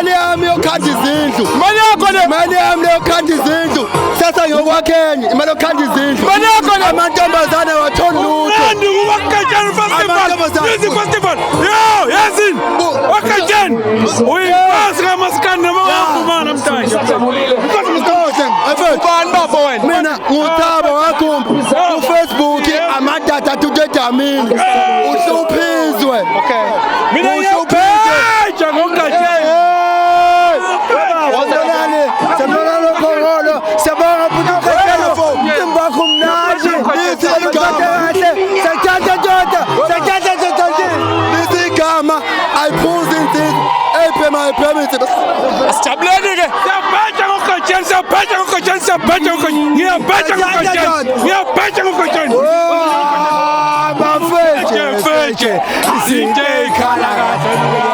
imali yami yokhanda izindlu. Imali yakho le. Imali yami yokhanda izindlu. Sasa ngiyokwakheni imali yokhanda izindlu. Imali yakho le. Amantombazane watholi lutho. Kwakumnandi Ugatsheni festival. Music festival. Yo, yazini. Ugatsheni. Uyinkosi kaMaskandi noma wavuma namhlanje. Ubani babo wena? Mina ngutaba wakumbi. Facebook amadata tudedamini. Uhluphizwe. Mina ngiyapheja ngoGatsheni. Wazalane, sabona lokho sabona putukelo. Kwakumnandi. Gama ayiphuza insizwa ephe mayiphemithe Sijabuleni ke. Siyabheja ngoGatsheni, siyabheja ngoGatsheni, siyabheja ngoGatsheni. Ngiyabheja ngoGatsheni. Ngiyabheja ngoGatsheni. bafethe Fethe. Izinto ekhala kahle.